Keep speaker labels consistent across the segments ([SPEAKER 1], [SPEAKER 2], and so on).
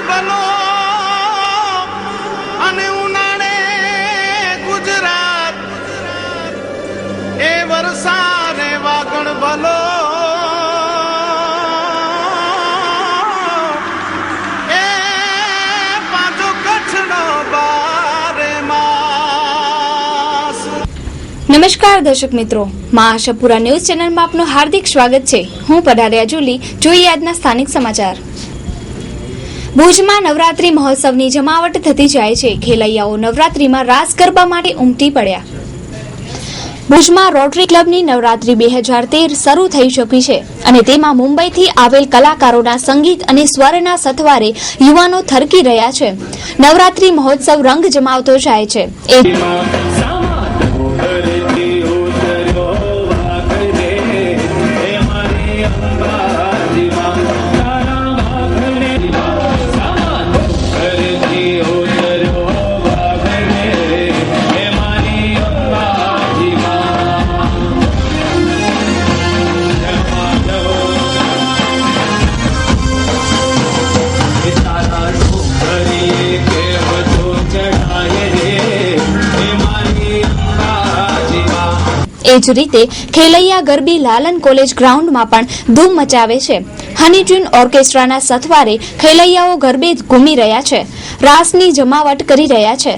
[SPEAKER 1] ભલો અને ઉનાળે ગુજરાત એ વરસાદે વાગણ ભલો એ પાછો કચ્છનો બારે માસ.
[SPEAKER 2] નમસ્કાર દર્શક મિત્રો, મા આશાપુરા ન્યૂઝ ચેનલમાં આપનું હાર્દિક સ્વાગત છે. હું પઢારિયા જુલી. જોઈએ આજના સ્થાનિક સમાચાર. ભુજમાં નવરાત્રી મહોત્સવની જમાવટ થતી જાય છે. ખેલૈયાઓ નવરાત્રીમાં રાસ ગરબા માટે ઉમટી પડ્યા. ભુજમાં રોટરી ક્લબની નવરાત્રી 2013 શરૂ થઈ ચૂકી છે અને તેમાં મુંબઈથી આવેલ કલાકારોના સંગીત અને સ્વરના સથવારે યુવાનો થરકી રહ્યા છે. નવરાત્રી મહોત્સવ રંગ જમાવતો જાય છે. એ જ રીતે ખેલૈયા ગરબી લાલન કોલેજ ગ્રાઉન્ડમાં પણ ધૂમ મચાવે છે. હની ટ્યુન ઓર્કેસ્ટ્રાના સથવારે ખેલૈયાઓ ગરબે ઘૂમી રહ્યા છે, રાસની જમાવટ કરી રહ્યા છે.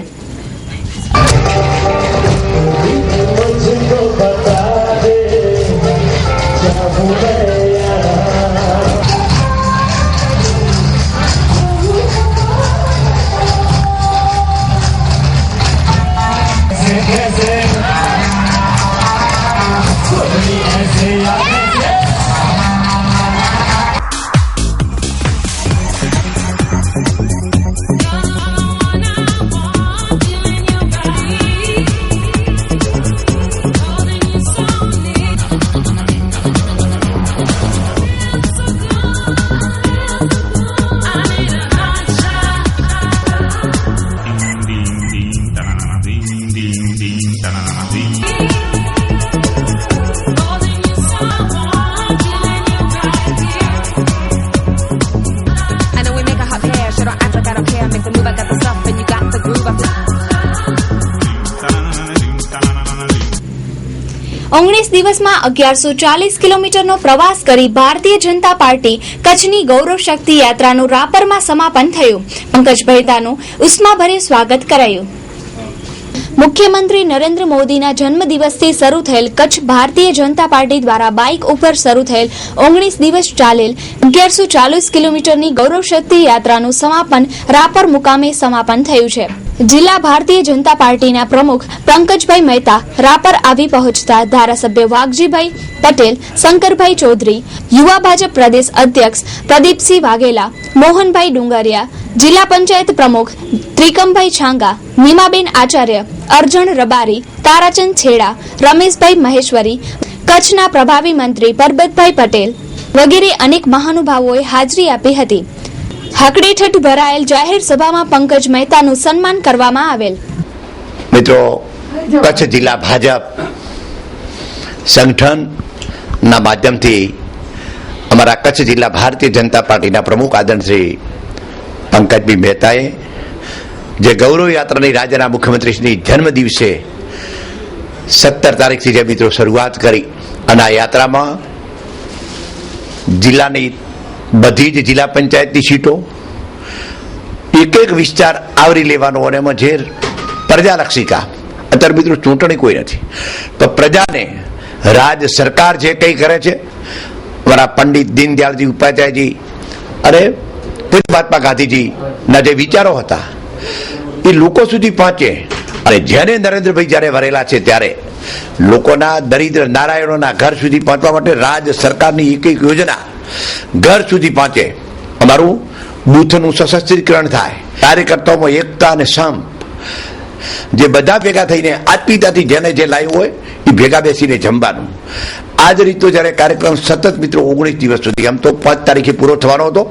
[SPEAKER 2] દિવસમાં 1140 કિલોમીટરનો પ્રવાસ કરી ભારતીય જનતા પાર્ટી કચ્છની ગૌરવ શક્તિ યાત્રાનું રાપરમાં સમાપન થયું. પંકજ મહેતાનું ઉષ્માભર્યું સ્વાગત કરાયું. મુખ્યમંત્રી નરેન્દ્ર મોદીના જન્મદિવસથી શરૂ થયેલ કચ્છ ભારતીય જનતા પાર્ટી દ્વારા બાઇક ઉપર શરૂ થયેલ 19 દિવસ ચાલેલ 1140 કિલોમીટરની ગૌરવ શક્તિ યાત્રાનું સમાપન રાપર મુકામે સમાપન થયું છે. જિલ્લા ભારતીય જનતા પાર્ટીના પ્રમુખ પંકજભાઈ મહેતા રાપર આવી પહોંચતા ધારાસભ્ય વાઘજીભાઈ પટેલ, શંકરભાઈ ચૌધરી, યુવા ભાજપ પ્રદેશ અધ્યક્ષ પ્રદીપસિંહ વાઘેલા, મોહનભાઈ ડુંગરિયા, જિલ્લા પંચાયત પ્રમુખ ત્રિકમભાઈ છાંગા, નીમાબેન આચાર્ય, અર્જણ રબારી, તારાચંદ છેડા, રમેશભાઈ મહેશ્વરી, કચ્છના પ્રભારી મંત્રી પરબતભાઈ પટેલ વગેરે અનેક મહાનુભાવોએ હાજરી આપી હતી. હકડેઠઠ ભરાયેલ જાહેર સભામાં પંકજ મહેતાનું સન્માન કરવામાં આવેલ.
[SPEAKER 3] મિત્રો, કચ્છ જિલ્લા ભાજપ સંગઠનના માધ્યમથી અમારા કચ્છ જિલ્લા ભારતીય જનતા પાર્ટીના પ્રમુખ આદરણીય શ્રી પંકજભાઈ મહેતાએ જે ગૌરવ યાત્રાની રાજ્યના મુખ્યમંત્રીશ્રીની જન્મ દિવસે 17 તારીખથી જે મિત્રો શરૂઆત કરી અને આ યાત્રામાં જિલ્લાની બધી જ જિલ્લા પંચાયતની સીટો, એક એક વિસ્તાર આવરી લેવાનો અને એમાં જે પ્રજાલક્ષી કામ, અત્યારે મિત્રો ચૂંટણી કોઈ નથી તો પ્રજાને રાજ્ય સરકાર જે કંઈ કરે છે, અમારા પંડિત દીનદયાળજી ઉપાધ્યાયજી અને મહાત્મા ગાંધીજીના જે વિચારો હતા એ લોકો સુધી પહોંચે. અને જ્યારે નરેન્દ્રભાઈ જ્યારે વરેલા છે ત્યારે લોકોના દરિદ્ર નારાયણોના ઘર સુધી પહોંચવા માટે રાજ્ય સરકારની એક એક યોજના ઘર સુધી પહોંચે. અમારું બૂથનું સશસ્ત્રીકરણ થાય, કાર્યકર્તાઓમાં એકતા અને સંપ, જે બધા ભેગા થઈને આત્મીયતાથી જેને જે લાવ્યું હોય એ ભેગા બેસીને જમવાનું. આ જ રીતનો જ્યારે કાર્યક્રમ સતત મિત્રો 19 દિવસ સુધી, આમ તો 5 તારીખે પૂરો થવાનો હતો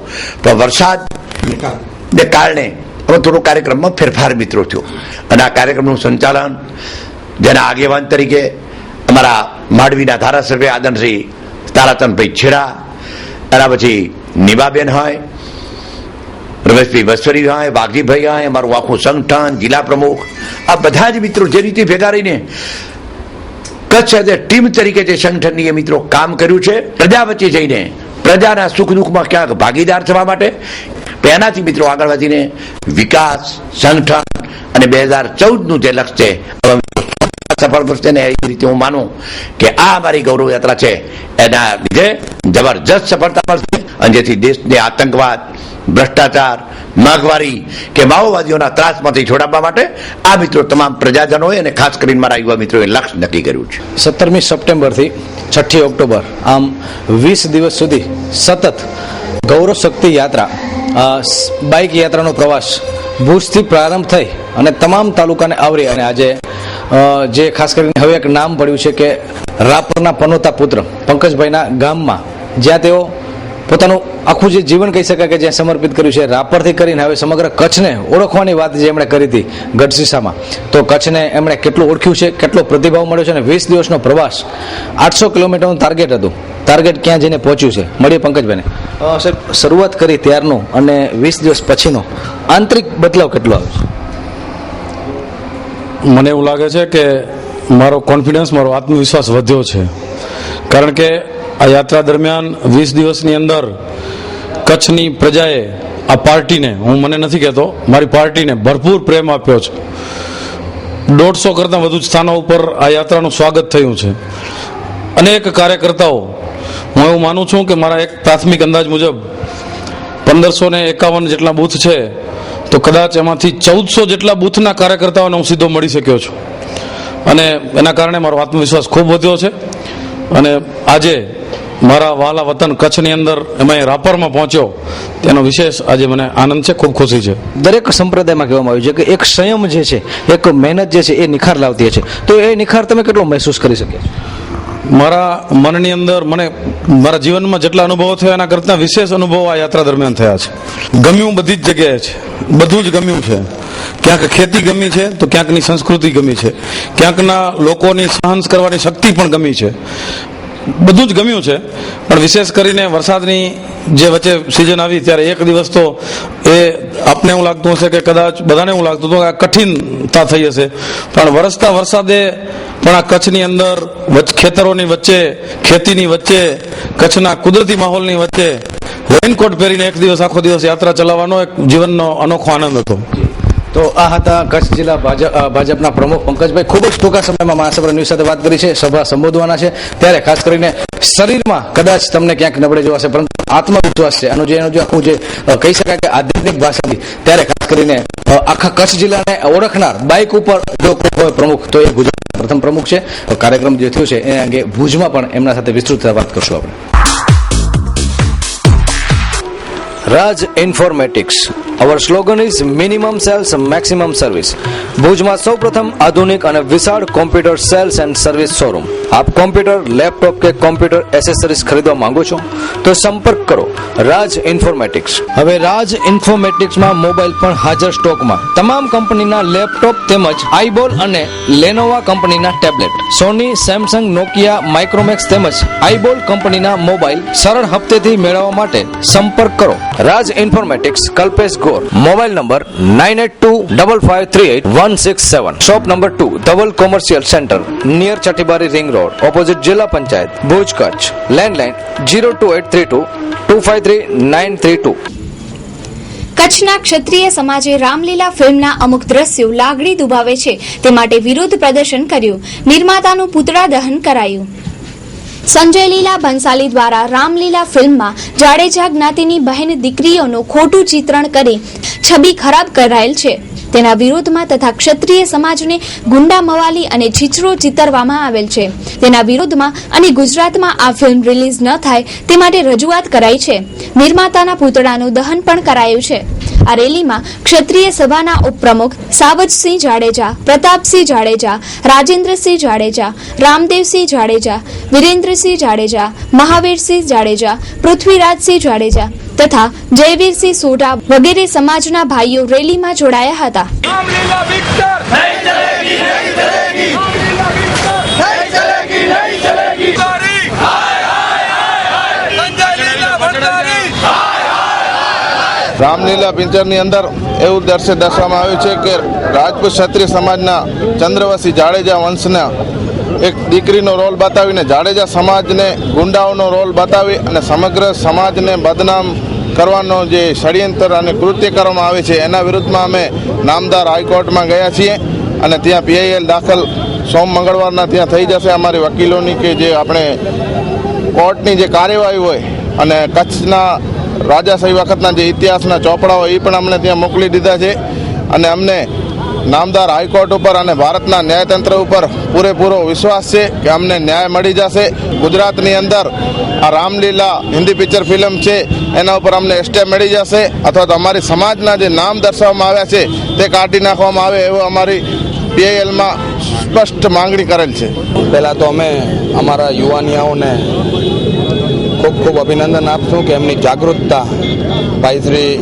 [SPEAKER 3] પણ વરસાદને કારણે હવે થોડો કાર્યક્રમમાં ફેરફાર મિત્રો થયો અને આ કાર્યક્રમનું સંચાલન જેના આગેવાન તરીકે અમારા માંડવીના ધારાસભ્ય આદરણીય શ્રી તારાચંદભાઈ છેડા, એના પછી નીમાબેન હોય, રમેશભાઈ વસવરી હોય, વાઘજીભાઈ હોય, અમારું આખું સંગઠન, જિલ્લા પ્રમુખ, આ બધા જ મિત્રો જે રીતે ભેગા રહીને કચ્છ એઝ એ ટીમ તરીકે જે સંગઠનની મિત્રો કામ કર્યું છે, પ્રજા વચ્ચે જઈને પ્રજાના સુખ દુઃખમાં ક્યાંક ભાગીદાર થવા માટે, એનાથી મિત્રો આગળ વધીને વિકાસ, સંગઠન અને 2014નું જે લક્ષ્ય છે સફળ થશે ને, એ રીતે હું માનું કે આ અમારી ગૌરવ યાત્રા છે એના લીધે જબરજસ્ત સફળતા મળશે, અને જેથી દેશને આતંકવાદ, ભ્રષ્ટાચાર, માગવારી કે માઓવાદીઓના ત્રાસમાંથી છોડાવવા માટે આ મિત્રો તમામ પ્રજાજનોએ અને ખાસ કરીને મારા યુવા મિત્રોએ લક્ષ્ય નક્કી કર્યું છે.
[SPEAKER 4] 17મી સપ્ટેમ્બરથી 6ઠી ઓક્ટોબર આમ 20 દિવસ સુધી સતત ગૌરવ શક્તિ યાત્રા, બાઇક યાત્રાનો પ્રવાસ ભુજથી પ્રારંભ થઈ અને તમામ તાલુકાને આવરી અને આજે જે ખાસ કરીને હવે એક નામ પડ્યું છે કે રાપરના પનોતા પુત્ર પંકજભાઈના ગામમાં, જ્યાં તેઓ પોતાનું આખું જે જીવન કહી શકાય કે જ્યાં સમર્પિત કર્યું છે, રાપરથી કરીને હવે સમગ્ર કચ્છને ઓળખવાની વાત જે એમણે કરી હતી ગઢસીસામાં, તો કચ્છને એમણે કેટલું ઓળખ્યું છે, કેટલો પ્રતિભાવ મળ્યો છે, અને 20 દિવસનો પ્રવાસ 800 કિલોમીટરનું ટાર્ગેટ હતું. ટાર્ગેટ ક્યાં જઈને પહોંચ્યું છે, મળીએ પંકજભાઈને. સાહેબ, શરૂઆત કરી ત્યારનું અને 20 દિવસ પછીનો આંતરિક બદલાવ કેટલો આવ્યો છે?
[SPEAKER 5] મને એવું લાગે છે કે મારો કોન્ફિડન્સ, મારો આત્મવિશ્વાસ વધ્યો છે, કારણ કે આ યાત્રા દરમિયાન 20 દિવસની અંદર કચ્છની પ્રજાએ આ પાર્ટીને, હું મને નથી કહેતો, મારી પાર્ટીને ભરપૂર પ્રેમ આપ્યો છે. 150 કરતાં વધુ સ્થાનો ઉપર આ યાત્રાનું સ્વાગત થયું છે. અનેક કાર્યકર્તાઓ, હું એવું માનું છું કે મારા એક પ્રાથમિક અંદાજ મુજબ 1551 જેટલા બૂથ છે, તો કદાચ એમાંથી 1400 જેટલા બૂથના કાર્યકર્તાઓને હું સીધો મળી શક્યો છું, અને એના કારણે મારો આત્મવિશ્વાસ ખૂબ વધ્યો છે. અને આજે મારા વહાલા વતન કચ્છની અંદર એમાં રાપરમાં પહોંચ્યો તેનો વિશેષ આજે મને આનંદ છે, ખૂબ ખુશી છે.
[SPEAKER 4] દરેક સંપ્રદાયમાં કહેવામાં આવ્યું છે કે એક સંયમ જે છે, એક મહેનત જે છે એ નિખાર લાવતી છે, તો એ નિખાર તમે કેટલો મહેસૂસ કરી શક્યા છો?
[SPEAKER 5] મારા મનની અંદર મને મારા જીવનમાં જેટલા અનુભવો થયા એના કરતાં વિશેષ અનુભવો આ યાત્રા દરમિયાન થયા છે. ગમ્યું બધી જ જગ્યાએ છે, બધું જ ગમ્યું છે. ક્યાંક ખેતી ગમી છે, તો ક્યાંકની સંસ્કૃતિ ગમી છે, ક્યાંકના લોકોની સહન કરવાની શક્તિ પણ ગમી છે. બધું જ ગમ્યું છે, પણ વિશેષ કરીને વરસાદની જે વચ્ચે સિઝન આવી ત્યારે એક દિવસ તો એ આપને એવું લાગતું હશે કે કદાચ બધાને એવું લાગતું હતું કે આ કઠિનતા થઈ હશે, પણ વરસતા વરસાદે પણ આ કચ્છની અંદર ખેતરોની વચ્ચે, ખેતીની વચ્ચે, કચ્છના કુદરતી માહોલની વચ્ચે રેઇનકોટ પહેરીને એક દિવસ આખો દિવસ યાત્રા ચલાવવાનો એક જીવનનો અનોખો આનંદ હતો.
[SPEAKER 4] તો આ હતા કચ્છ જિલ્લા ભાજપના પ્રમુખ પંકજભાઈ. ખૂબ જ ટૂંકા સમયમાં મહાસભા ન્યૂઝ સાથે વાત કરી છે, સભા સંબોધવાના છે, ત્યારે ખાસ કરીને શરીરમાં કદાચ તમને ક્યાંક નબળે જોવાશે, પરંતુ આત્મવિશ્વાસ છે. એનું જે આખું જે કહી શકાય કે આધ્યાત્મિક ભાષાથી, ત્યારે ખાસ કરીને આખા કચ્છ જિલ્લાને ઓળખનાર બાઇક ઉપર જો કોઈ હોય પ્રમુખ, તો એ ગુજરાતના પ્રથમ પ્રમુખ છે. કાર્યક્રમ જે થયો છે એ અંગે ભુજમાં પણ એમના સાથે વિસ્તૃત વાત કરશું આપણે. Raj Informatics. Our slogan is minimum sales, maximum service. ભુજમાં સૌપ્રથમ આધુનિક અને વિશાળ computer cells and service showroom. આપ કોમ્પ્યુટર, લેપટોપ કે કોમ્પ્યુટર એસેસરીઝ ખરીદવા માંગો છો તો સંપર્ક કરો રાજ ઇન્ફોર્મેટિક્સ. હવે રાજ ઇન્ફોર્મેટિક્સમાં મોબાઈલ પણ હાજર સ્ટોકમાં. તમામ કંપનીના લેપટોપ તેમજ આઈબોલ અને લેનોવા કંપનીના ટેબ્લેટ, સોની, સેમસંગ, નોકિયા, માઇક્રોમેક્સ તેમજ આઈબોલ કંપનીના મોબાઈલ સરળ હપ્તેથી મેળવવા માટે સંપર્ક કરો Raj informatics, Kalpesh Gor. Mobile number 9825538167. Shop number 2, Dhaval commercial centre, near Chhathibari ring road, opposite જિલ્લા પંચાયત, ભુજ, કચ્છ. લેન્ડલાઇન 02832253932.
[SPEAKER 2] કચ્છના ક્ષત્રિય સમાજે રામલીલા ફિલ્મના અમુક દ્રશ્યો લાગણી દુભાવે છે તે માટે વિરોધ પ્રદર્શન કર્યું. નિર્માતાનું પુતળા દહન કરાયું. સંજય લીલા ભંસાલી દ્વારા રામલીલા ફિલ્મમાં જાડેજા જ્ઞાતિની બહેન દીકરીઓનું ખોટું ચિત્રણ કરી છબી ખરાબ કરાયેલ છે. તેના વિરોધમાં તથા ક્ષત્રિય સમાજને ગુંડા મવાલી અને છીછરો ચિતરવામાં આવેલ છે. તેના વિરોધમાં અને ગુજરાતમાં આ ફિલ્મ રિલીઝ ન થાય તે માટે રજૂઆત કરાઈ છે. નિર્માતાના પુતળાનું દહન પણ કરાયું છે. આ રેલીમાં ક્ષત્રિય સભાના ઉપપ્રમુખ સાવજસિંહ જાડેજા, પ્રતાપસિંહ જાડેજા, રાજેન્દ્રસિંહ જાડેજા, રામદેવસિંહ જાડેજા, વિરેન્દ્રસિંહ જાડેજા, મહાવીરસિંહ જાડેજા, પૃથ્વીરાજસિંહ જાડેજા તથા જયવીરસિંહ સોઢા વગેરે સમાજના ભાઈઓ રેલીમાં જોડાયા હતા.
[SPEAKER 6] રામલીલા પિક્ચરની અંદર એવું દર્શાવવામાં આવ્યું છે કે રાજપૂત ક્ષત્રિય સમાજના ચંદ્રવંશી જાડેજા વંશના એક દીકરીનો રોલ બતાવીને જાડેજા સમાજને ગુંડાઓનો રોલ બતાવી અને સમગ્ર સમાજને બદનામ કરવાનો જે ષડયંત્ર અને કૃત્ય કરવામાં આવે છે એના વિરુદ્ધમાં અમે નામદાર હાઈકોર્ટમાં ગયા છીએ અને ત્યાં PIL દાખલ મંગળવારના ત્યાં થઈ જશે. અમારી વકીલોની કે જે આપણે કોર્ટની જે કાર્યવાહી હોય અને કચ્છના રાજાશાહી વખતના જે ઇતિહાસના ચોપડાઓ એ પણ અમને ત્યાં મોકલી દીધા છે અને અમને નામદાર હાઈકોર્ટ ઉપર અને ભારતના ન્યાયતંત્ર ઉપર પૂરેપૂરો વિશ્વાસ છે કે અમને ન્યાય મળી જશે. ગુજરાતની અંદર આ રામલીલા હિન્દી પિક્ચર ફિલ્મ છે એના ઉપર અમને સ્ટે મળી જશે અથવા તો અમારી સમાજના જે નામ દર્શાવવામાં આવ્યા છે તે કાઢી નાખવામાં આવે એવો અમારી PILમાં સ્પષ્ટ માંગણી કરેલ છે.
[SPEAKER 7] પહેલાં તો અમે અમારા યુવાનિયાઓને ખૂબ ખૂબ અભિનંદન આપશું કે એમની જાગૃતતા ભાઈ શ્રી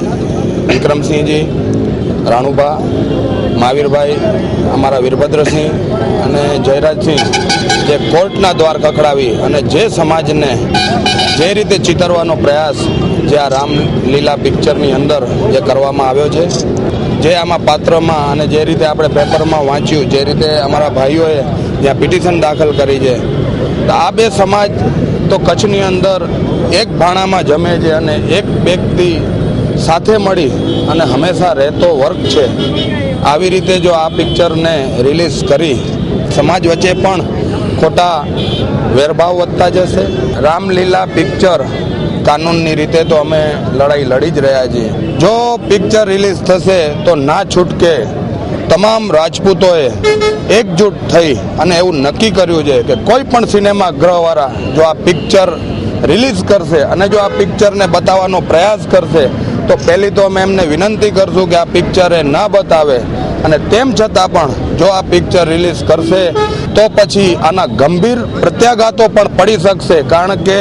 [SPEAKER 7] વિક્રમસિંહજી, રાણુભા, મહાવીરભાઈ, અમારા વીરભદ્રસિંહ અને જયરાજસિંહ જે કોર્ટના દ્વાર ખખડાવી અને જે સમાજને જે રીતે ચિતરવાનો પ્રયાસ જે આ રામલીલા પિક્ચરની અંદર જે કરવામાં આવ્યો છે, જે આમાં પાત્રમાં અને જે રીતે આપણે પેપરમાં વાંચ્યું, જે રીતે અમારા ભાઈઓએ જ્યાં પિટિશન દાખલ કરી છે, તો આ બે સમાજ તો કચ્છની અંદર એક ભાણામાં જમે છે અને એક વ્યક્તિ સાથે મળી અને હંમેશા રહેતો વર્ગ છે. આવી રીતે જો આ પિક્ચરને રિલીઝ કરી સમાજ વચ્ચે પણ ખોટા વેરભાવ વધતા જશે. રામલીલા પિક્ચર કાનૂનની રીતે તો અમે લડાઈ લડી જ રહ્યા છીએ. જો પિક્ચર રિલીઝ થશે તો ના છૂટકે તમામ રાજપૂતોએ એકજૂટ થઈ અને એવું નક્કી કર્યું છે કે કોઈ પણ સિનેમા ગૃહવાળા જો આ પિક્ચર રિલીઝ કરશે અને જો આ પિક્ચરને બતાવવાનો પ્રયાસ કરશે તો પહેલી તો અમે એમને વિનંતી કરશું કે આ પિક્ચર એ ના બતાવે અને તેમ છતાં પણ જો આ પિક્ચર રિલીઝ કરશે તો પછી આના ગંભીર પ્રત્યાઘાતો પણ પડી શકશે. કારણ કે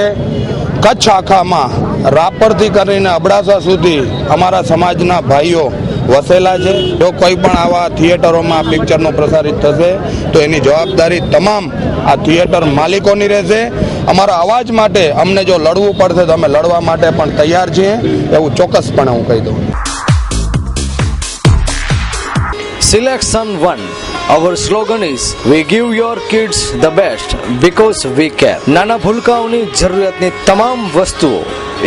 [SPEAKER 7] કચ્છ આખામાં રાપરથી કરીને અબડાસા સુધી અમારા સમાજના ભાઈઓ વસેલા છે. જો કોઈ પણ આવા થિયેટરોમાં આ પિક્ચરનું પ્રસારિત થશે તો એની જવાબદારી તમામ આ થિયેટર માલિકોની રહેશે. અમારા અવાજ માટે અમને જો લડવું પડશે તો અમે લડવા માટે પણ તૈયાર છીએ, એવું ચોક્કસપણે હું કહી દઉં.
[SPEAKER 8] Selection 1. Our slogan is We give your kids the best because we care. નાના ભૂલકાઓની જરૂરિયાતની તમામ વસ્તુઓ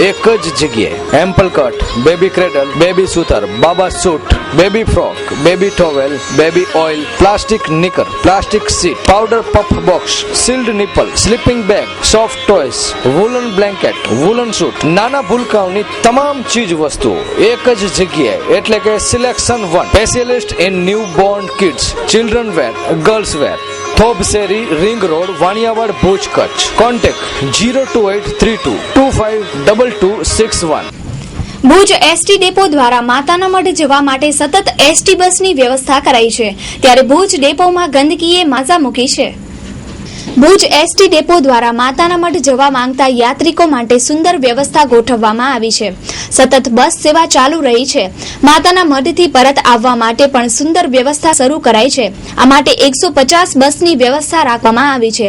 [SPEAKER 8] એક જ જગ્યાએ. એમ્પલ કટ, બેબી ક્રેડલ, બેબી સૂતર, બાબા suit, baby frock, baby towel, baby oil, plastic knicker, plastic sheet, powder puff box, sealed nipple, sleeping bag, soft toys, woollen blanket, woollen suit. નાના ભૂલકાઓની તમામ ચીજ વસ્તુઓ એક જ જગ્યાએ, એટલે કે selection 1. Specialist in newborn kids, children wear, girls wear. Thob શેરી, ring road, Vaniyavad, Bhuj, Kutch. Contact 02832252261.
[SPEAKER 2] Bhuj ST depot દ્વારા માતાના મઢ જવા માટે સતત ST બસની વ્યવસ્થા કરાઈ છે, ત્યારે ભુજ ડેપોમાં ગંદકીએ માઝા મૂકી છે. ભુજ ST ડેપો દ્વારા માતાના મઢ જવા માંગતા યાત્રિકો માટે સુંદર વ્યવસ્થા ગોઠવવામાં આવી છે. સતત બસ સેવા ચાલુ રહી છે. માતાના મઢથી પરત આવવા માટે પણ સુંદર વ્યવસ્થા શરૂ કરાઈ છે. આ માટે 150 બસની વ્યવસ્થા રાખવામાં આવી છે.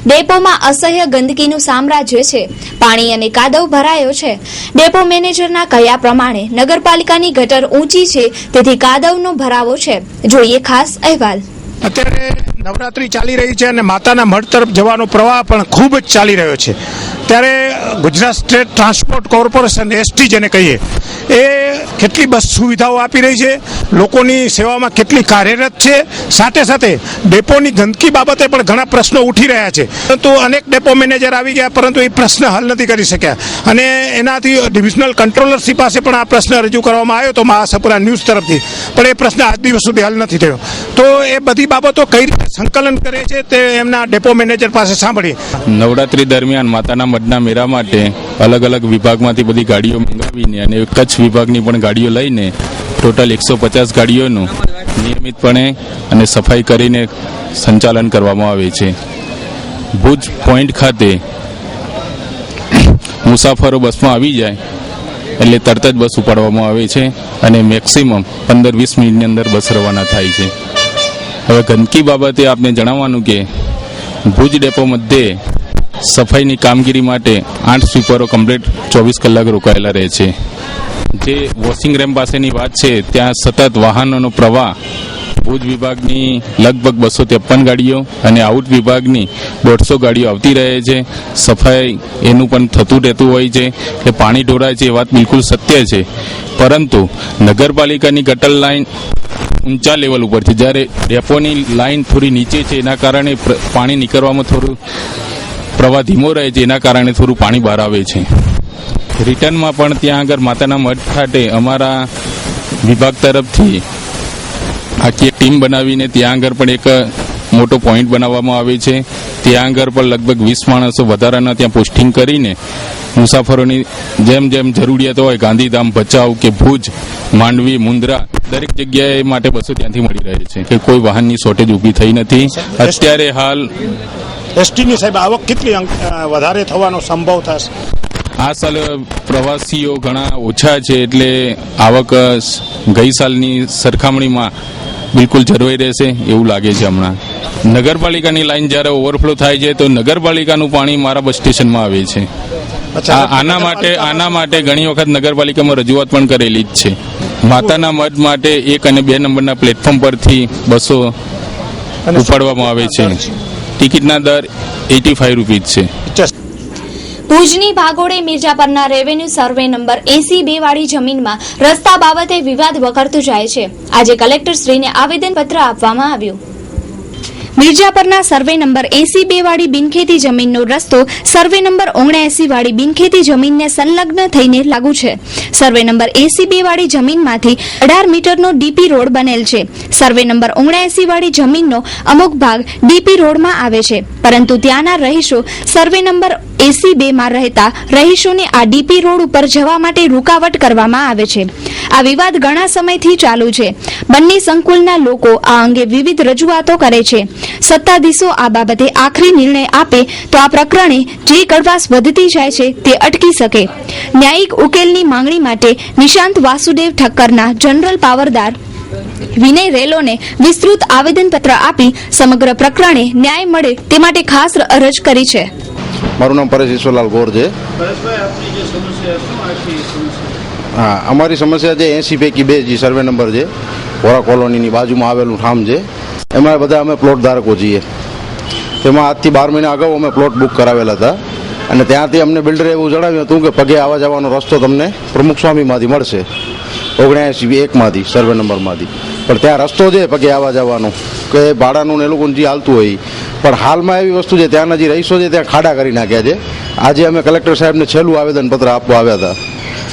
[SPEAKER 2] ડેપોમાં અસહ્ય ગંદકીનું સામ્રાજ્ય છે. પાણી અને કાદવ ભરાયો છે. ડેપો મેનેજરના કહ્યા પ્રમાણે નગરપાલિકાની ગટર ઊંચી છે, તેથી કાદવનો ભરાવો છે. જોઈએ ખાસ અહેવાલ.
[SPEAKER 9] અત્યારે નવરાત્રી ચાલી રહી છે અને માતાના મઢ તરફ જવાનો પ્રવાહ પણ ખૂબ જ ચાલી રહ્યો છે. ત્યારે Gujarat state transport corporation ST જેને કહીએ એ કેટલી બસ સુવિધાઓ આપી રહી છે, લોકોની સેવામાં કેટલી કાર્યરત છે. સાથે સાથે ડેપોની ગંદકી બાબતે પણ ઘણા પ્રશ્નો ઉઠી રહ્યા છે, પરંતુ અનેક ડેપો મેનેજર આવી ગયા પરંતુ એ પ્રશ્ન હલ નથી કરી શક્યા અને એનાથી ડિવિઝનલ કંટ્રોલરશી પાસે પણ આ પ્રશ્ન રજૂ કરવામાં આવ્યો તો મહાસપુરા ન્યૂઝ તરફથી, પણ એ પ્રશ્ન આજ દિવસ સુધી હલ નથી થયો. તો એ બધી બાબતો કઈ રીતે સંકલન કરે છે તે એમના ડેપો મેનેજર પાસે સાંભળીએ.
[SPEAKER 10] નવરાત્રી દરમિયાન માતાના મઢના મેળા માટે અલગ અલગ વિભાગમાંથી બધી ગાડીઓ મંગાવીને અને કચ્છ વિભાગની પણ ગાડીઓ લઈને ટોટલ 150 ગાડીઓનું નિયમિતપણે અને સફાઈ કરીને સંચાલન કરવામાં આવે છે. ભુજ પોઈન્ટ ખાતે મુસાફરો બસમાં આવી જાય એટલે તરત જ બસ ઉપાડવામાં આવે છે અને મેક્સિમમ 15-20 મિનિટની અંદર બસ રવાના થાય છે. હવે ગંદકી બાબતે આપને જણાવવાનું કે ભુજ ડેપો મધ્યે સફાઈની કામગીરી માટે 8 સ્વીપરો કમ્પ્લીટ 24 કલાક રોકાયેલા રહે છે. જે વોશિંગ રેમ્પ પાસેની વાત છે ત્યાં સતત વાહનોનો પ્રવાહ ભુજ વિભાગની લગભગ 253 ગાડીઓ અને આઉટ વિભાગની 150 ગાડીઓ આવતી રહે છે. સફાઈ એનું પણ થતું રહેતું હોય છે કે પાણી ઢોળાય છે એ વાત બિલકુલ સત્ય છે, પરંતુ નગરપાલિકાની ગટર લાઇન ઊંચા લેવલ ઉપર છે, જ્યારે ડેપોની લાઇન થોડી નીચે છે. એના કારણે પાણી નીકળવામાં થોડું પ્રવાહ ધીમો રહે છે, એના કારણે થોડું પાણી બહાર આવે છે. રિટર્નમાં પણ ત્યાં આગળ માતાના મઢ ખાતે અમારા વિભાગ તરફથી આખી ટીમ બનાવીને ત્યાં આગળ પણ એક મોટો પોઈન્ટ બનાવવામાં આવે છે. ત્યાં આગળ પણ લગભગ 20 માણસો વધારાના ત્યાં પોસ્ટિંગ કરીને મુસાફરોની જેમ જેમ જરૂરિયાત હોય ગાંધીધામ, ભચાઉ કે ભુજ, માંડવી, મુન્દ્રા દરેક જગ્યાએ માટે બસો ત્યાંથી મળી રહે છે કે કોઈ વાહનની શોર્ટેજ ઊભી થઈ નથી. અત્યારે હાલ
[SPEAKER 9] એસટીની સાહેબ આવક કેટલી વધારે થવાનો સંભવ થશે?
[SPEAKER 10] આ સાલ પ્રવાસીઓ ઘણા ઓછા છે, એટલે આવક ગઈ સાલની સરખામણીમાં બિલકુલ જળવાઈ રહેશે એવું લાગે છે. હમણાં નગરપાલિકાની લાઈન જ્યારે ઓવરફ્લો થાય છે તો નગરપાલિકાનું પાણી મારા બસ સ્ટેશનમાં આવે છે. આના માટે ઘણી વખત નગરપાલિકામાં રજૂઆત પણ કરેલી જ છે. માતાના મઢ માટે 1 અને 2 નંબરના પ્લેટફોર્મ પરથી બસો ઉપાડવામાં આવે છે. ટિકિટના દર 85 રૂપીસ છે.
[SPEAKER 2] ભુજની ભાગોળે મિર્જાપરના રેવન્યુ સર્વે નંબર 82 વાળી જમીનમાં રસ્તા બાબતે વિવાદ વકરતો જાય છે. આજે કલેક્ટરશ્રીને આવેદનપત્ર આપવામાં આવ્યું. મિર્જાપરના સર્વે નંબર 82 વાળી બિનખેતી જમીનનો રસ્તો સર્વે નંબર 79 વાળી બિનખેતી જમીનને સંલગ્ન થઈને લાગુ છે. સર્વે નંબર 82 વાળી જમીનમાંથી 18 મીટરનો ડીપી રોડ બનેલ છે. સર્વે નંબર 79 વાળી જમીનનો અમુક ભાગ ડીપી રોડમાં આવે છે, પરંતુ ત્યાંના રહીશો સર્વે નંબર 82 માં રહેતા રહીશોને આ ડીપી રોડ ઉપર જવા માટે રૂકાવટ કરવામાં આવે છે. આ વિવાદ ઘણા સમયથી ચાલુ છે. બંને સંકુલના લોકો આ અંગે વિવિધ રજૂઆતો કરે છે. સત્તાધીશો આ બાબતે આખરી નિર્ણય આપે તો આ પ્રકરણે જે કડવાશ વધતી જાય છે તે અટકી શકે. ન્યાયિક ઉકેલની માંગણી માટે નિશાંત વાસુદેવ ઠક્કરના જનરલ પાવરદાર વિનય રેલોને વિસ્તૃત આવેદનપત્ર આપી સમગ્ર પ્રકરણે ન્યાય મળે તે માટે ખાસ અરજ કરી છે.
[SPEAKER 6] મારું નામ પરેશ ઈશ્વરલાલ ગોર છે. હા, અમારી સમસ્યા છે 80 પૈકી 2 જે સર્વે નંબર છે, વોરા કોલોનીની બાજુમાં આવેલું ઠામ છે. એમાં બધા અમે પ્લોટ ધારકો છીએ. તેમાં આજથી 12 મહિના અગાઉ અમે પ્લોટ બુક કરાવેલા હતા અને ત્યાંથી અમને બિલ્ડરે એવું જણાવ્યું હતું કે પગે આવવા જવાનો રસ્તો તમને પ્રમુખ સ્વામીમાંથી મળશે, 79 માંથી સર્વે નંબરમાંથી. પણ ત્યાં રસ્તો છે પગે આવવા જવાનો કે ભાડાનું ને એ લોકોને જે હાલતું હોય, પણ હાલમાં એવી વસ્તુ છે ત્યાંના જે રહીશો છે ત્યાં ખાડા કરી નાખ્યા છે. આજે અમે કલેક્ટર સાહેબને છેલ્લું આવેદનપત્ર આપવા આવ્યા હતા.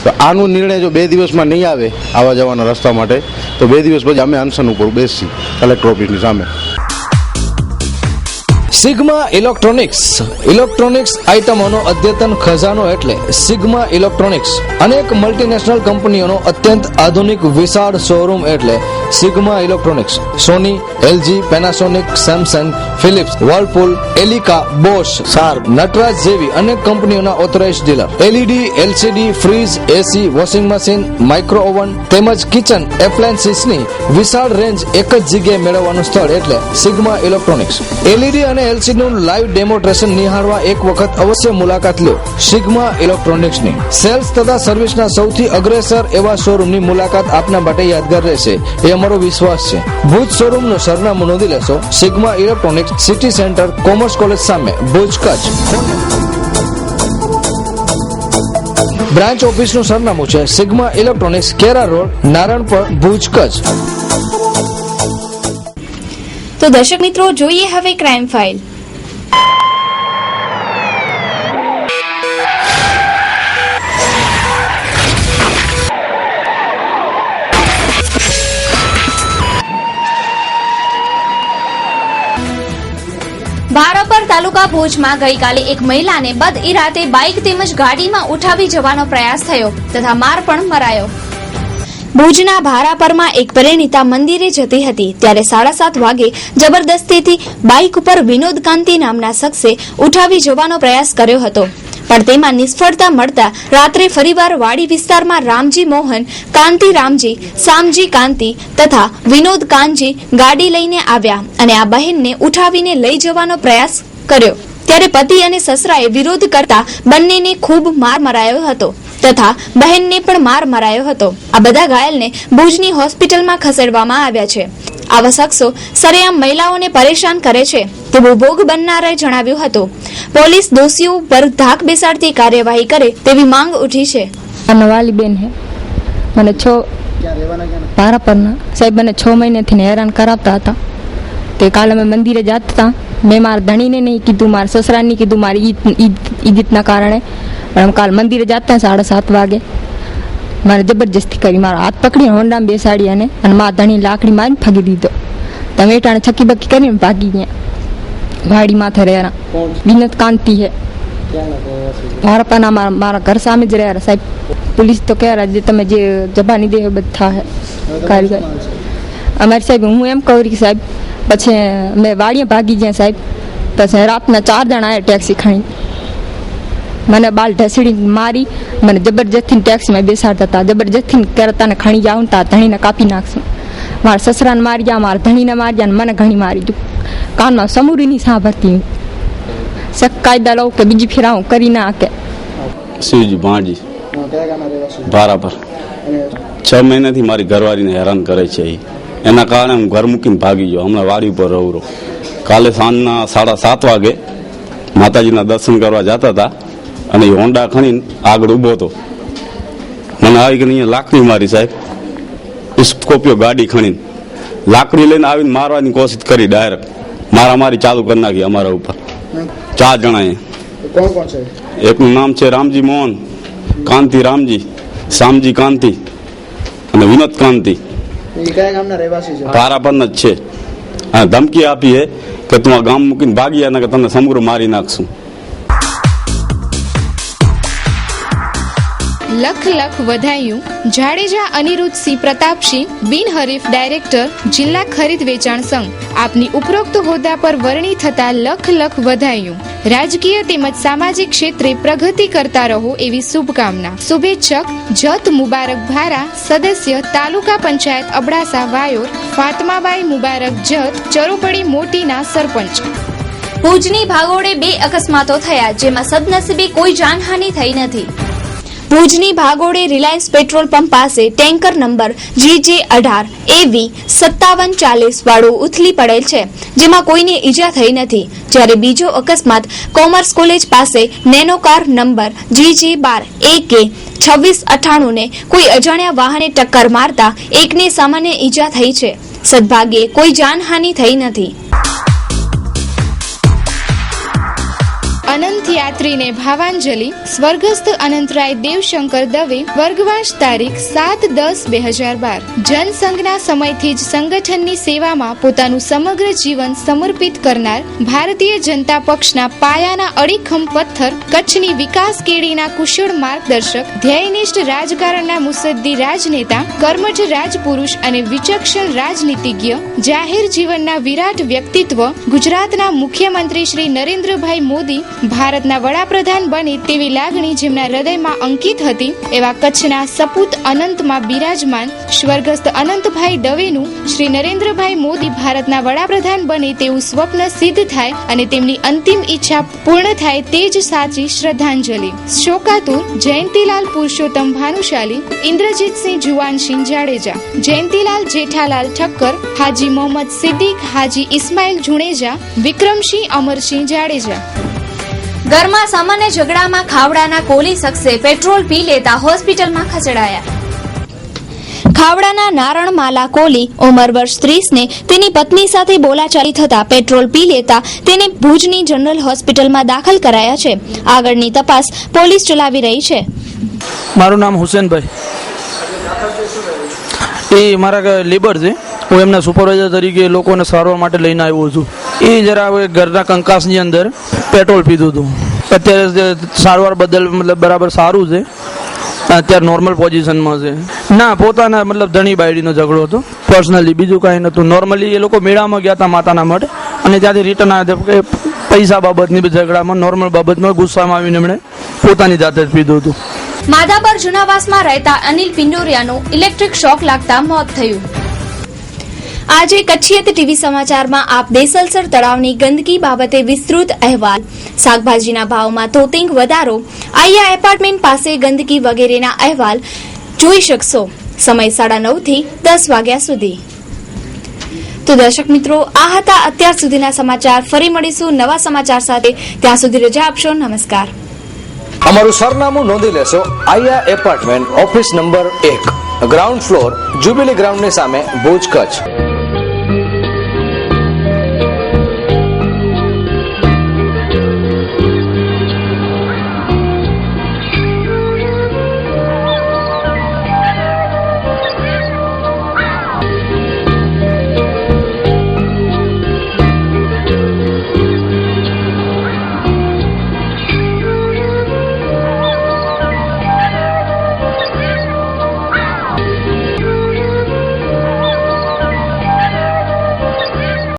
[SPEAKER 6] તો આનો નિર્ણય જો 2 દિવસમાં નહીં આવે આવવા જવાના રસ્તા માટે, તો 2 દિવસ પછી અમે અનશન ઉપર બેસી કલેક્ટર ઓફિસની સામે.
[SPEAKER 8] સિગ્મા ઇલેક્ટ્રોનિક્સ આઇટમોનો અદ્યતન ખજાનો એટલે સિગ્મા ઇલેક્ટ્રોનિક્સ. અનેક મલ્ટીનેશનલ કંપનીઓનો અત્યંત આધુનિક વિશાળ શોરૂમ એટલે Sigma electronics. Sony, LG, Panasonic, Samsung, Philips, Whirlpool, Elica, Bosch, Sharp, Nataraj જેવી અનેક કંપનીઓના authorised dealer. LED, LCD, fridge, AC, washing machine, micro oven તેમજ કિચન એપ્લાયન્સીસની વિશાળ રેન્જ એક જ જગ્યાએ મેળવવાનું સ્થળ એટલે સિગ્મા ઇલેક્ટ્રોનિક્સ. એલઈડી અને એલસીડી નું લાઈવ ડેમોન્સ્ટ્રેશન નિહાળવા એક વખત અવશ્ય મુલાકાત લો સિગ્મા ઇલેક્ટ્રોનિક્સની. સેલ્સ તથા સર્વિસના સૌથી અગ્રેસર એવા શોરૂમની મુલાકાત આપના માટે યાદગાર રહેશે એ અમારો વિશ્વાસ છે. ભુજ શોરૂમનું સરનામું નોંધી લેશો. Sigma electronics, city centre, commerce college સામે, ભુજ, કચ્છ. બ્રાન્ચ ઓફિસનું સરનામું છે સિગ્મા ઇલેક્ટ્રોનિક્સ, કેરા રોડ, નારણપર, ભુજ, કચ્છ.
[SPEAKER 2] તો દર્શક મિત્રો, જોઈએ હવે ક્રાઇમ ફાઇલ. ભારાપર તાલુકા ભુજમાં ગઈકાલે એક મહિલાને બદ ઇરાતે બાઇક તેમજ ગાડીમાં ઉઠાવી જવાનો પ્રયાસ થયો તથા માર પણ મરાયો. ભુજના ભારાપરમાં એક પરિણીતા મંદિરે જતી હતી ત્યારે 7:30 વાગે જબરદસ્તીથી બાઇક ઉપર વિનોદ કાંતિ નામના શખ્સે ઉઠાવી જવાનો પ્રયાસ કર્યો હતો, પણ તેમાં નિષ્ફળતા મળતા રાત્રે ફરીવાર વાડી વિસ્તારમાં રામજી મોહન, કાંતિ રામજી, સામજી કાંતિ તથા વિનોદ કાનજી ગાડી લઈને આવ્યા અને આ બહેનને ઉઠાવીને લઈ જવાનો પ્રયાસ કર્યો. ત્યારે પતિ અને સસરાએ વિરોધ કરતા બંનેને ખૂબ માર મરાયો હતો. તથા બહેનને પણ માર મરાયો હતો. આ બધા ઘાયલને ભુજની હોસ્પિટલમાં ખસેડવામાં આવ્યા છે. આવા શખ્સો સરેઆમ મહિલાઓને પરેશાન કરે છે તેવું ભોગ બનનારાએ જણાવ્યું હતું. પોલીસ દોષીઓ પર ધાક બેસાડતી કાર્યવાહી કરે તેવી માંગ ઉઠી છે.
[SPEAKER 11] નવાલી બેન હે, મને પારાપરના સાહેબ મને 6 મહિનેથી હેરાન કરાવતા હતા. તે કાલે અમે મંદિરે જતા હતા. મેં મારા ધણીને નહીં કીધું, મારા સસરાને નહીં કીધું, મારી ઈદના કારણે. પણ કાલ મંદિરે જતા 7:30 વાગે મારે જબરજસ્તી કરી, મારા હાથ પકડીને હોન્ડામાં બેસાડી અને મારા ધણી લાકડી મારીને ફાગી દીધો. તમે એટાણે છકી બકી કરીને ભાગી ગયા. વાડી માથે રહ્યા વિનોદ કાંતિ હે, ભારપના મારા ઘર સામે જ રહ્યા સાહેબ. પોલીસ તો કહે જે તમે જે જબાની દે બધા હે કારીગર અમારી સાહેબ. હું એમ કહું કે સાહેબ પછી મેં વાડીએ ભાગી ગયા સાહેબ. પછી રાતના 4 જણા આવ્યા ટેક્સી ખાઈને મને બાલ ઢસડી મારી, મને જબરજસ્તી ટેક્સીમાં બેસાડતા હતા. જબરજસ્તી કરતા ને ખણી જાઉં તા ધણીને કાપી નાખશું. મારા સસરાને મારી ગયા, મારા ધણીને મારી ગયા, મને ઘણી મારી દઉં. કાનમાં સમૂરી નહીં સાંભળતી. સક કાયદા લઉં કે બીજી ફેરાવું કરી નાખે.
[SPEAKER 12] શિવજી ભાણજી ભારા પર 6 મહિનાથી મારી ઘરવાળીને હેરાન કરે છે. એના કારણે હું ઘર મૂકીને ભાગી ગયો. હમણાં વાડી ઉપર રહું. કાલે સાંજના 7:30 વાગે માતાજીના દર્શન કરવા જતા હતા અને એ હોન્ડા ખણીને આગળ ઊભો હતો. મને આવી કે અહીંયા લાકડી મારી સાહેબ. સ્કોર્પિયો ગાડી ખણીને લાકડી લઈને આવીને મારવાની કોશિશ કરી. ડાયરેક્ટ મારામારી ચાલુ કરી નાખી અમારા ઉપર. 4 જણાએ. એકનું નામ છે રામજી મોહન, કાંતિ રામજી, શામજી કાંતિ અને વિનોદ કાંતિ. પારાપરના જ છે. અને ધમકી આપી છે કે તું આ ગામ મૂકીને ભાગી અને કે તને સમગ્ર મારી નાખશું.
[SPEAKER 13] લખ લખ વધાયું. જાડેજા અનિરુદ્ધસિંહ પ્રતાપસિંહ, બિનહરીફ ડાયરેક્ટર, જિલ્લા ખરીદ વેચાણ સંઘ. આપની ઉપરોક્ત હોદ્દા પર વરણી થતા લખ લખ વધાયું. રાજકીય તેમજ સામાજિક ક્ષેત્રે પ્રગતિ કરતા રહો એવી શુભકામના. શુભેચ્છક જત મુબારક ભારા, સદસ્ય તાલુકા પંચાયત અબડાસા વાયોર, ફાતમાબાઈ મુબારક જત, ચરોપડી મોટીના સરપંચ.
[SPEAKER 2] ભુજની ભાગોળે 2 અકસ્માતો થયા, જેમાં સદનસીબે કોઈ જાનહાનિ થઈ નથી. ભુજની ભાગોળે રિલાયન્સ પેટ્રોલ પંપ પાસે ટેન્કર નંબર GJ18AV 5740 વાળું ઉથલી પડેલ છે, જેમાં કોઈને ઈજા થઈ નથી. જ્યારે બીજો અકસ્માત કોમર્સ કોલેજ પાસે નેનો કાર નંબર GJ12AK 2698 ને કોઈ અજાણ્યા વાહને ટક્કર મારતા એકને સામાન્ય ઈજા થઈ છે. સદભાગ્યે કોઈ જાનહાનિ થઈ નથી.
[SPEAKER 13] અનંત યાત્રીને ભાવાંજલિ. સ્વર્ગસ્થ અનંતરાય દેવશંકર દવે વર્ગવાસ તારીખ 7/10/2012. જનસંઘના સમયથી જ સંગઠનની સેવામાં પોતાનું સમગ્ર જીવન સમર્પિત કરનાર ભારતીય જનતા પક્ષના પાયાના અડીખમ પથ્થર, કચ્છની વિકાસ કેડીના કુશળ માર્ગદર્શક, ધ્યેયનિષ્ઠ રાજકારણના મુસદ્દી રાજનેતા, કર્મઠ રાજપુરુષ અને વિચક્ષણ રાજનીતિજ્ઞ, જાહેર જીવનના વિરાટ વ્યક્તિત્વ, ગુજરાતના મુખ્યમંત્રી શ્રી નરેન્દ્રભાઈ મોદી ભારતના વડાપ્રધાન બને તેવી લાગણી જેમના હૃદયમાં અંકિત હતી, એવા કચ્છના સપૂત અનંતમાં બિરાજમાન સ્વર્ગસ્થ અનંતભાઈ દવેનું શ્રી નરેન્દ્રભાઈ મોદી ભારતના વડાપ્રધાન બને તેવું સ્વપ્ન સિદ્ધ થાય અને તેમની અંતિમ ઈચ્છા પૂર્ણ થાય તે જ સાચી શ્રદ્ધાંજલિ. શોકાતુર જયંતીલાલ પુરુષોત્તમ ભાનુશાલી, ઇન્દ્રજીતસિંહ જુવાનસિંહ જાડેજા, જયંતીલાલ જેઠાલાલ ઠક્કર, હાજી મોહમ્મદ સિદ્દીક, હાજી ઇસ્માઇલ જુણેજા, વિક્રમસિંહ અમરસિંહ જાડેજા.
[SPEAKER 2] ઘરમાં સામાન્ય ઝઘડામાં ખાવડાના કોલી શખ્સે પેટ્રોલ પી લેતા હોસ્પિટલમાં ખસેડાયા. ખાવડાના નારણમાલા કોલી ઉંમર વર્ષ 30 ને તેની પત્ની સાથે બોલાચાલી થતા પેટ્રોલ પી લેતા તેને ભુજની જનરલ હોસ્પિટલમાં દાખલ કરાયા છે. આગળની તપાસ પોલીસ ચલાવી રહી છે.
[SPEAKER 14] મારું નામ હુસેનભાઈ, એ મારા લેબર છે. હું એમના સુપરવાઇઝર તરીકે લોકોને સારવાર માટે લઈને આવ્યો છું. એ જરા ઘરના કંકાસની અંદર પેટ્રોલ પીધું હતું. અત્યારે સારવાર બદલ મતલબ બરાબર સારું છે, અત્યારે નોર્મલ પોઝિશનમાં છે. ના, પોતાના મતલબ ધણી બાયડીનો ઝઘડો હતો પર્સનલી, બીજું કાંઈ નહોતું. નોર્મલી એ લોકો મેળામાં ગયા હતા માતાના મઠ અને ત્યાંથી રિટર્ન આવ્યા કે પૈસા બાબતની ઝઘડામાં નોર્મલ બાબતમાં ગુસ્સામાં આવીને એમણે પોતાની જાતે જ પીધું હતું.
[SPEAKER 2] માધાપર જુનાવાસમાં રહેતા અનિલ પિંડોરિયાનું ઇલેક્ટ્રિક શોક લાગતા મોત થયું. આજે કચ્છિયત ટીવી સમાચારમાં આપ દેસલસર તળાવની ગંદકી બાબતે વિસ્તૃત અહેવાલ, શાકભાજીના ભાવમાં તોતિંગ વધારો, આયા એપાર્ટમેન્ટ પાસે ગંદકી વગેરેના અહેવાલ જોઈ શકશો. સમય 9:30 થી 10 વાગ્યા સુધી. તો દર્શક મિત્રો, આ હતા અત્યાર સુધીના સમાચાર. ફરી મળીશું નવા સમાચાર સાથે. ત્યાં સુધી રજા આપશો. નમસ્કાર.
[SPEAKER 8] અમારું સરનામું નોંધી લેશો. Aaya apartment, office number 1, ground floor, jubilee ગ્રાઉન્ડની સામે, ભુજ, કચ્છ.